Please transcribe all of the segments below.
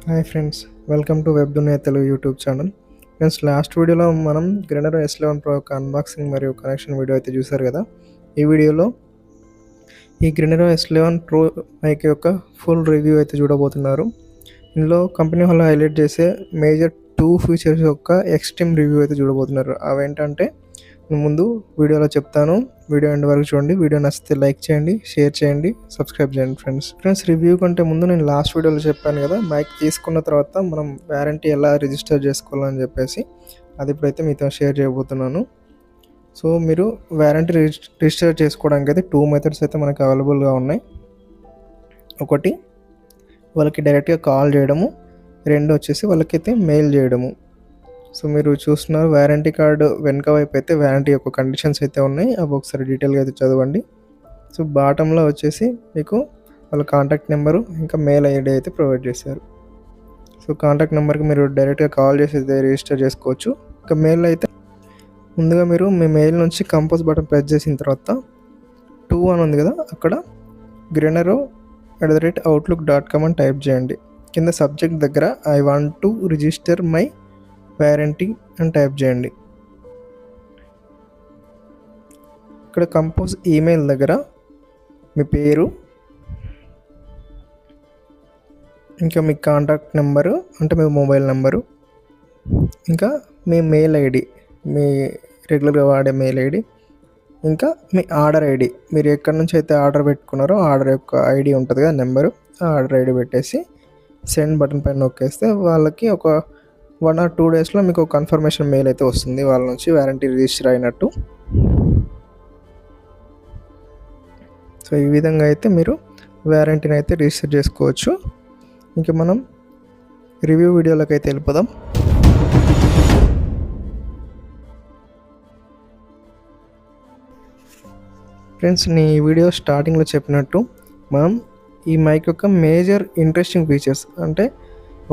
Hi friends, welcome to web Duniya Telugu YouTube channel. Friends, last వీడియోలో మనం గ్రెనరో S11 Pro యొక్క అన్బాక్సింగ్ మరియు కనెక్షన్ వీడియో అయితే చూసారు కదా. ఈ వీడియోలో ఈ గ్రెనరో S11 Pro మైక్ యొక్క ఫుల్ రివ్యూ అయితే చూడబోతున్నారు. ఇందులో కంపెనీ వాళ్ళు హైలైట్ చేసే మేజర్ 2 ఫీచర్స్ యొక్క ఎక్స్ట్రీమ్ రివ్యూ అయితే చూడబోతున్నారు. అవేంటంటే ముందు వీడియోలో చెప్తాను. వీడియో ఎండ్ వరకు చూడండి. వీడియో నచ్చితే లైక్ చేయండి, షేర్ చేయండి, సబ్స్క్రైబ్ చేయండి. ఫ్రెండ్స్ రివ్యూ కంటే ముందు నేను లాస్ట్ వీడియోలో చెప్పాను కదా, మైక్ తీసుకున్న తర్వాత మనం వారంటీ ఎలా రిజిస్టర్ చేసుకోవాలని చెప్పేసి, అది ఇప్పుడైతే మీతో షేర్ చేయబోతున్నాను. సో మీరు వారంటీ రిజిస్టర్ చేసుకోవడానికి అయితే 2 మెథడ్స్ అయితే మనకు అవైలబుల్గా ఉన్నాయి. ఒకటి వాళ్ళకి డైరెక్ట్గా కాల్ చేయడము, రెండు వచ్చేసి వాళ్ళకైతే మెయిల్ చేయడము. సో మీరు చూస్తున్నారు, వారంటీ కార్డు వెనక వైపు అయితే వారంటీ యొక్క కండిషన్స్ అయితే ఉన్నాయి. అవి ఒకసారి డీటెయిల్గా అయితే చదవండి. సో బాటంలో వచ్చేసి మీకు వాళ్ళ కాంటాక్ట్ నెంబరు ఇంకా మెయిల్ ఐడి అయితే ప్రొవైడ్ చేశారు. సో కాంటాక్ట్ నెంబర్కి మీరు డైరెక్ట్గా కాల్ చేసి అయితే రిజిస్టర్ చేసుకోవచ్చు. ఇంకా మెయిల్ అయితే ముందుగా మీరు మీ మెయిల్ నుంచి కంపోజ్ బటన్ ప్రెస్ చేసిన తర్వాత 2 అని ఉంది కదా, అక్కడ grenaro@outlook.com అని టైప్ చేయండి. కింద సబ్జెక్ట్ దగ్గర I want to register my warranty అని టైప్ చేయండి. ఇక్కడ కంపోజ్ ఈమెయిల్ దగ్గర మీ పేరు, ఇంకా మీ కాంటాక్ట్ నెంబరు అంటే మీ మొబైల్ నెంబరు, ఇంకా మీ మెయిల్ ఐడి, మీ రెగ్యులర్గా వాడే మెయిల్ ఐడి, ఇంకా మీ ఆర్డర్ ఐడి, మీరు ఎక్కడి నుంచి అయితే ఆర్డర్ పెట్టుకున్నారో ఆర్డర్ యొక్క ఐడి ఉంటుంది కదా, నెంబరు, ఆ ఆర్డర్ ఐడి పెట్టేసి సెండ్ బటన్ పైన నొక్కేస్తే వాళ్ళకి ఒక 1 or 2 డేస్లో మీకు కన్ఫర్మేషన్ మెయిల్ అయితే వస్తుంది వాళ్ళ నుంచి వారంటీ రిజిస్టర్ అయినట్టు. సో ఈ విధంగా అయితే మీరు వారంటీని అయితే రిజిస్టర్ చేసుకోవచ్చు. ఇంకా మనం రివ్యూ వీడియోలోకి అయితే వెళ్ళిపోదాం. ఫ్రెండ్స్, నీ వీడియో స్టార్టింగ్లో చెప్పినట్టు మనం ఈ మైక్ యొక్క మేజర్ ఇంట్రెస్టింగ్ ఫీచర్స్ అంటే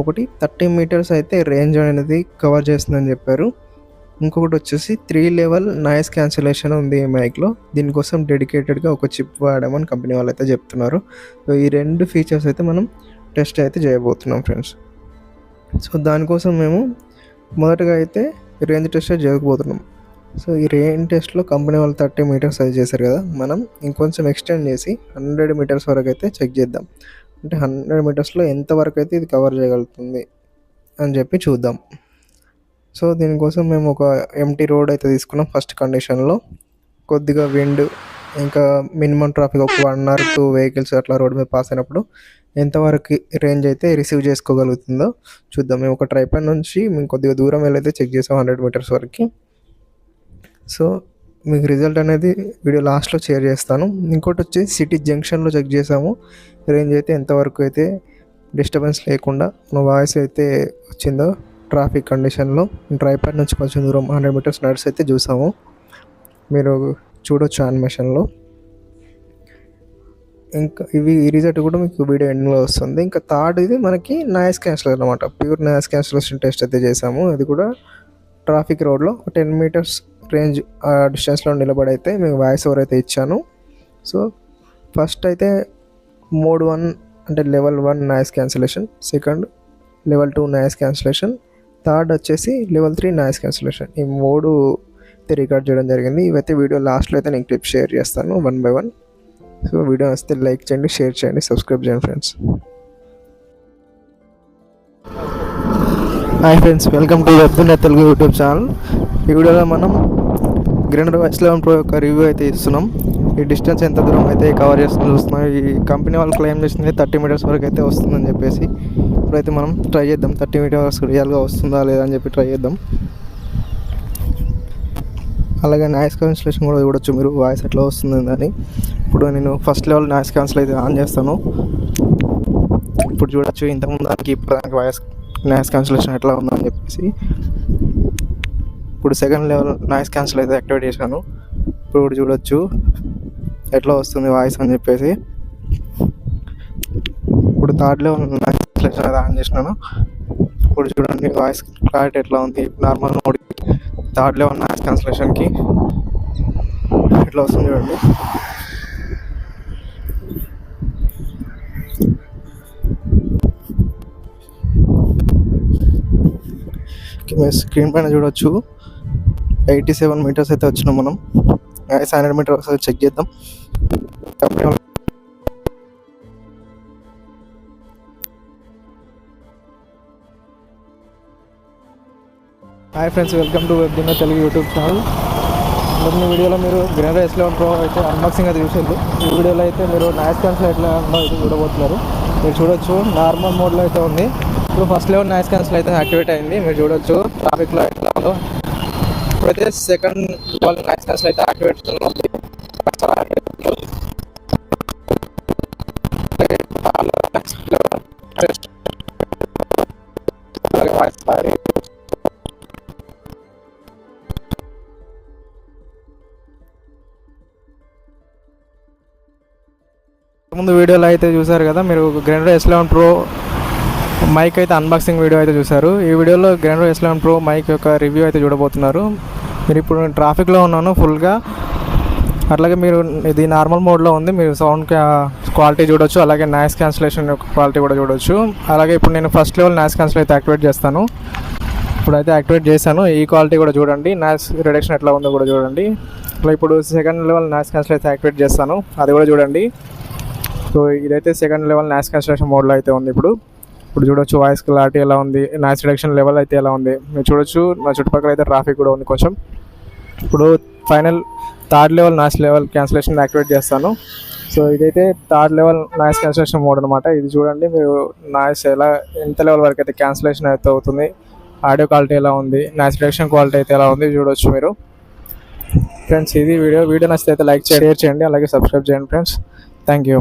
ఒకటి 30 మీటర్స్ అయితే రేంజ్ అనేది కవర్ చేస్తుందని చెప్పారు. ఇంకొకటి వచ్చేసి 3 లెవెల్ నాయిస్ క్యాన్సిలేషన్ ఉంది ఈ మైక్లో. దీనికోసం డెడికేటెడ్గా ఒక చిప్ వాడామని కంపెనీ వాళ్ళు అయితే చెప్తున్నారు. సో ఈ 2 ఫీచర్స్ అయితే మనం టెస్ట్ అయితే చేయబోతున్నాం ఫ్రెండ్స్. సో దానికోసం మేము మొదటగా అయితే రేంజ్ టెస్ట్ చేయకపోతున్నాం. సో ఈ రేంజ్ టెస్ట్లో కంపెనీ వాళ్ళు 30 మీటర్స్ అయితే చేశారు కదా, మనం ఇంకొంచెం ఎక్స్టెండ్ చేసి 100 మీటర్స్ వరకు అయితే చెక్ చేద్దాం. అంటే 100 మీటర్స్లో ఎంతవరకు అయితే ఇది కవర్ చేయగలుగుతుంది అని చెప్పి చూద్దాం. సో దీనికోసం మేము ఒక ఎంటీ రోడ్ అయితే తీసుకున్నాం. ఫస్ట్ కండిషన్లో కొద్దిగా విండ్, ఇంకా మినిమం ట్రాఫిక్ ఒక 1 or 2 వెహికల్స్ అట్లా రోడ్ మీద పాస్ అయినప్పుడు ఎంతవరకు రేంజ్ అయితే రిసీవ్ చేసుకోగలుగుతుందో చూద్దాం. మేము ఒక ట్రైపాడ్ నుంచి మేము కొద్దిగా దూరం వెళ్ళైతే చెక్ చేసాం 100 మీటర్స్ వరకు. సో మీకు రిజల్ట్ అనేది వీడియో లాస్ట్లో షేర్ చేస్తాను. ఇంకోటి వచ్చి సిటీ జంక్షన్లో చెక్ చేసాము, రేంజ్ అయితే ఎంతవరకు అయితే డిస్టర్బెన్స్ లేకుండా మన వాయిస్ అయితే వచ్చిందో ట్రాఫిక్ కండిషన్లో. ట్రైపాడ్ నుంచి కొంచెం దూరం 100 మీటర్స్ నడిచి అయితే చూసాము, మీరు చూడొచ్చు యానిమేషన్లో. ఇంకా ఈ రిజల్ట్ కూడా మీకు వీడియో ఎండింగ్లో వస్తుంది. ఇంకా థర్డ్ ఇది మనకి నాయిస్ క్యాన్సిలేషన్ అనమాట, ప్యూర్ నాయిస్ క్యాన్సిలేషన్ టెస్ట్ అయితే చేసాము. అది కూడా ట్రాఫిక్ రోడ్లో 10 మీటర్స్ రేంజ్ డిస్టెన్స్లో నిలబడైతే మీకు వాయిస్ ఓవర్ అయితే ఇచ్చాను. సో ఫస్ట్ అయితే మోడ్ 1 అంటే level 1 noise cancellation, second level 2 noise cancellation, third వచ్చేసి లెవెల్ 3 నాయిస్ క్యాన్సిలేషన్. ఈ 3 అయితే రికార్డ్ చేయడం జరిగింది. ఇవైతే వీడియో లాస్ట్లో అయితే నేను క్లిప్ షేర్ చేస్తాను 1 by 1. సో వీడియో వస్తే లైక్ చేయండి, షేర్ చేయండి, సబ్స్క్రైబ్ చేయండి friends. Hi friends, welcome to web Duniya Telugu YouTube channel. ఈ వీడియోలో మనం గ్రెనరో S11 Pro యొక్క రివ్యూ అయితే ఇస్తున్నాం. ఈ డిస్టెన్స్ ఎంత దూరం అయితే కవర్ చేస్తుందో చూస్తున్నాం. ఈ కంపెనీ వాళ్ళు క్లెయిమ్ చేసింది 30 మీటర్స్ వరకు అయితే వస్తుందని చెప్పేసి. ఇప్పుడైతే మనం ట్రై చేద్దాం 30 మీటర్స్ రియల్గా వస్తుందా లేదా అని చెప్పి ట్రై చేద్దాం. అలాగే నాయిస్ క్యాన్సిలేషన్ కూడా చూడొచ్చు మీరు, వాయిస్ ఎట్లా వస్తుంది అని. ఇప్పుడు నేను ఫస్ట్ లెవెల్ నాయిస్ క్యాన్సిల్ అయితే ఆన్ చేస్తాను. ఇప్పుడు చూడొచ్చు ఇంతకుముందు దానికి ఇప్పుడు దానికి నాయిస్ క్యాన్సిలేషన్ ఎట్లా ఉందని చెప్పేసి. ఇప్పుడు సెకండ్ లెవెల్ నాయిస్ క్యాన్సిల్ అయితే యాక్టివేట్ చేశాను. ఇప్పుడు చూడొచ్చు ఎట్లా వస్తుంది వాయిస్ అని చెప్పేసి. ఇప్పుడు థర్డ్ లెవెల్ నాయిస్ క్యాన్సిలేషన్ అయితే ఆన్ చేసినాను. ఇప్పుడు చూడండి వాయిస్ క్లారిటీ ఎట్లా ఉంది. Normal mode third level noise క్యాన్సిలేషన్కి ఎట్లా వస్తుంది చూడండి. స్క్రీన్ పైన చూడొచ్చు 87 మీటర్స్ అయితే వచ్చినాం మనం. 100 మీటర్ ఒకసారి చెక్ చేద్దాం. Hi friends, welcome to web dinner Telugu YouTube channel. మొన్న వీడియోలో మీరు గ్రైండర్ S11 Pro అయితే అన్బాక్సింగ్ అయితే చూసారు. ఈ వీడియోలో అయితే మీరు నాయిస్ క్యాన్సిల్ ఎట్లా ఉందో అయితే చూడబోతున్నారు. మీరు చూడొచ్చు నార్మల్ మోడ్లో అయితే ఉంది. ఇప్పుడు ఫస్ట్ లెవెల్ నాయిస్ క్యాన్సిల్ అయితే యాక్టివేట్ అయింది. మీరు చూడొచ్చు ట్రాఫిక్లో ఎట్లా ఉందో. ఇప్పుడైతే సెకండ్ లెవెల్ నాయిస్ క్యాన్సిల్ అయితే యాక్టివేట్ ఉంది. ముందు వీడియోలో అయితే చూసారు కదా మీరు, గ్రైండర్ S11 Pro మైక్ అయితే అన్బాక్సింగ్ వీడియో అయితే చూసారు. ఈ వీడియోలో గ్రైండర్ S11 Pro మైక్ యొక్క రివ్యూ అయితే చూడబోతున్నారు. మీరు ఇప్పుడు ట్రాఫిక్లో ఉన్నాను ఫుల్గా, అట్లాగే మీరు ఇది నార్మల్ మోడ్లో ఉంది. మీరు సౌండ్ క్వాలిటీ చూడొచ్చు, అలాగే నాయిస్ క్యాన్సిలేషన్ యొక్క క్వాలిటీ కూడా చూడొచ్చు. అలాగే ఇప్పుడు నేను ఫస్ట్ లెవెల్ నాయిస్ క్యాన్సిల్ అయితే యాక్టివేట్ చేస్తాను. ఇప్పుడైతే యాక్టివేట్ చేశాను. ఈ క్వాలిటీ కూడా చూడండి, నాయిస్ రిడక్షన్ ఎట్లా ఉందో కూడా చూడండి. ఇప్పుడు సెకండ్ లెవెల్ నాయిస్ క్యాన్సిల్ అయితే యాక్టివేట్ చేస్తాను, అది కూడా చూడండి. సో ఇదైతే సెకండ్ లెవెల్ నాయిస్ క్యాన్సిలేషన్ మోడ్లో అయితే ఉంది. ఇప్పుడు చూడొచ్చు వాయిస్ క్లారిటీ ఎలా ఉంది, నాయిస్ రిడక్షన్ లెవెల్ అయితే ఎలా ఉంది మీరు చూడొచ్చు. నా చుట్టుపక్కల అయితే ట్రాఫిక్ కూడా ఉంది కొంచెం. ఇప్పుడు final third level noise level cancellation activate చేస్తాను. సో ఇదైతే third level noise cancellation mode అనమాట. ఇది చూడండి మీరు, నాయిస్ ఎంత లెవెల్ వరకు అయితే క్యాన్సిలేషన్ అయితే అవుతుంది, ఆడియో క్వాలిటీ ఎలా ఉంది, నాయిస్ రిడక్షన్ క్వాలిటీ అయితే ఎలా ఉంది చూడొచ్చు మీరు. ఫ్రెండ్స్ ఇది వీడియో నచ్చితే అయితే లైక్ షేర్ చేయండి, అలాగే సబ్స్క్రైబ్ చేయండి ఫ్రెండ్స్. Thank you.